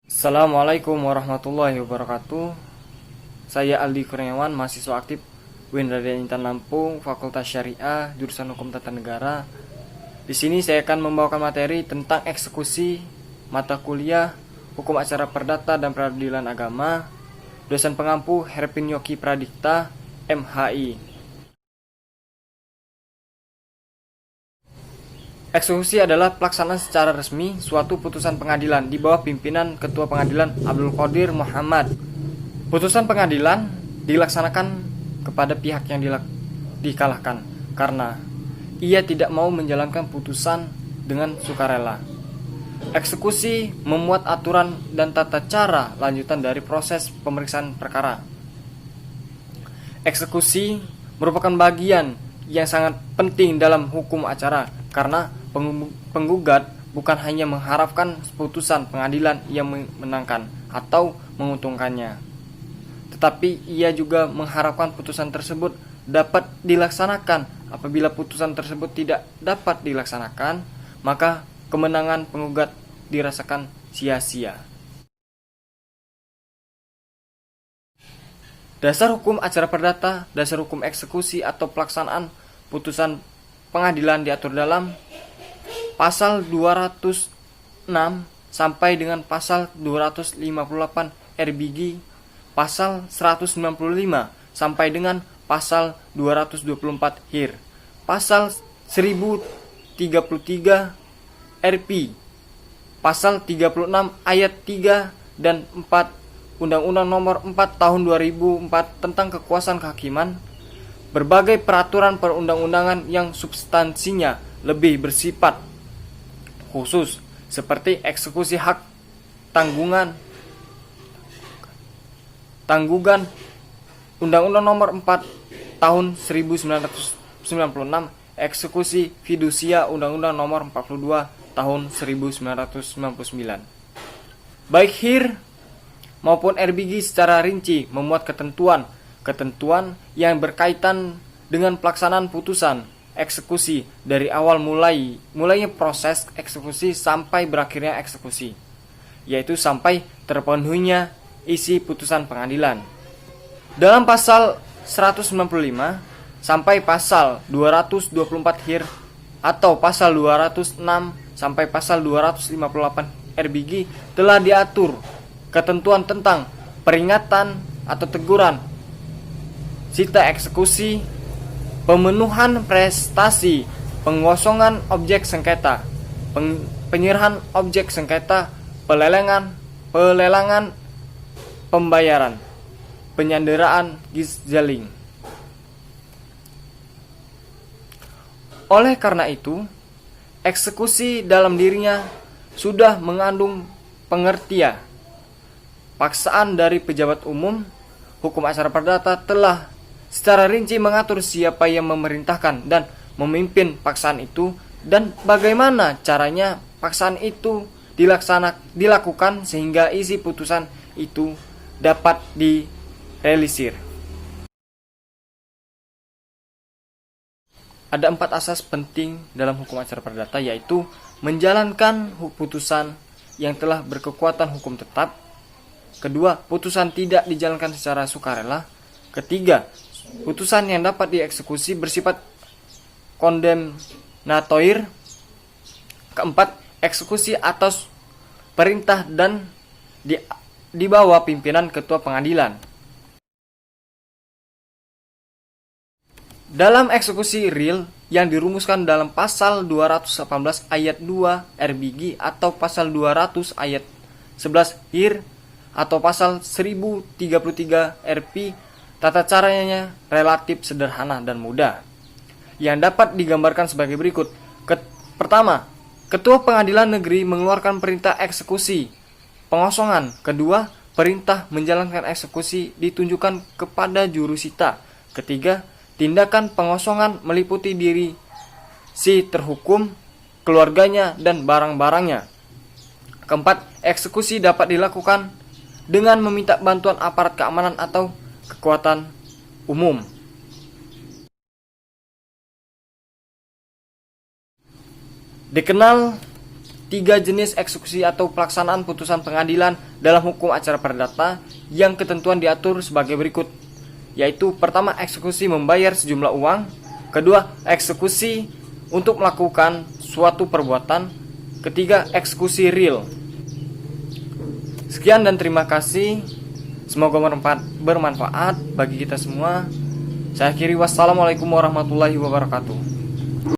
Assalamualaikum warahmatullahi wabarakatuh. Saya Aldi Kurniawan, mahasiswa aktif UIN Raden Intan Lampung, Fakultas Syariah, jurusan Hukum Tata Negara. Di sini saya akan membawakan materi tentang eksekusi mata kuliah Hukum Acara Perdata dan Peradilan Agama. Dosen pengampu Herpin Yoki Pradikta, MHI. Eksekusi adalah pelaksanaan secara resmi suatu putusan pengadilan di bawah pimpinan Ketua Pengadilan Abdul Qadir Muhammad. Putusan pengadilan dilaksanakan kepada pihak yang dikalahkan karena ia tidak mau menjalankan putusan dengan sukarela. Eksekusi memuat aturan dan tata cara lanjutan dari proses pemeriksaan perkara. Eksekusi merupakan bagian yang sangat penting dalam hukum acara karena penggugat bukan hanya mengharapkan putusan pengadilan yang menangkan atau menguntungkannya, tetapi ia juga mengharapkan putusan tersebut dapat dilaksanakan. Apabila putusan tersebut tidak dapat dilaksanakan, maka kemenangan penggugat dirasakan sia-sia. Dasar hukum acara perdata, dasar hukum eksekusi atau pelaksanaan putusan pengadilan diatur dalam pasal 206 sampai dengan pasal 258 RBG, pasal 195 sampai dengan pasal 224 HIR, pasal 1033 RP, pasal 36 ayat 3 dan 4 Undang-Undang Nomor 4 Tahun 2004 tentang Kekuasaan Kehakiman, berbagai peraturan perundang-undangan yang substansinya lebih bersifat khusus seperti eksekusi hak tanggungan Undang-Undang Nomor 4 Tahun 1996, eksekusi fidusia Undang-Undang Nomor 42 Tahun 1999. Baik HIR maupun RBG secara rinci memuat ketentuan yang berkaitan dengan pelaksanaan putusan eksekusi dari awal mulainya proses eksekusi sampai berakhirnya eksekusi, yaitu sampai terpenuhinya isi putusan pengadilan. Dalam pasal 195 sampai pasal 224 HIR atau pasal 206 sampai pasal 258 RBG telah diatur ketentuan tentang peringatan atau teguran, sita eksekusi, pemenuhan prestasi, pengosongan objek sengketa, penyerahan objek sengketa, pelelangan pembayaran, penyanderaan gizaling. Oleh karena itu, eksekusi dalam dirinya sudah mengandung pengertian paksaan dari pejabat umum. Hukum acara perdata telah secara rinci mengatur siapa yang memerintahkan dan memimpin paksaan itu dan bagaimana caranya paksaan itu dilakukan sehingga isi putusan itu dapat direalisir. Ada 4 asas penting dalam hukum acara perdata, yaitu menjalankan putusan yang telah berkekuatan hukum tetap. Kedua, putusan tidak dijalankan secara sukarela. Ketiga, putusan yang dapat dieksekusi bersifat kondemnatoir. Keempat, eksekusi atas perintah dan di bawah pimpinan ketua pengadilan. Dalam eksekusi real yang dirumuskan dalam pasal 218 ayat 2 RBG atau pasal 200 ayat 11 HIR atau pasal 1033 RP, tata caranya relatif sederhana dan mudah, yang dapat digambarkan sebagai berikut. Pertama, Ketua Pengadilan Negeri mengeluarkan perintah eksekusi pengosongan. Kedua, perintah menjalankan eksekusi ditunjukkan kepada jurusita. Ketiga, tindakan pengosongan meliputi diri si terhukum, keluarganya, dan barang-barangnya. Keempat, eksekusi dapat dilakukan dengan meminta bantuan aparat keamanan atau kekuatan umum. Dikenal tiga jenis eksekusi atau pelaksanaan putusan pengadilan dalam hukum acara perdata yang ketentuan diatur sebagai berikut, yaitu pertama, eksekusi membayar sejumlah uang; kedua, eksekusi untuk melakukan suatu perbuatan; ketiga, eksekusi real. Sekian dan terima kasih. Semoga bermanfaat bagi kita semua. Saya akhiri, wassalamualaikum warahmatullahi wabarakatuh.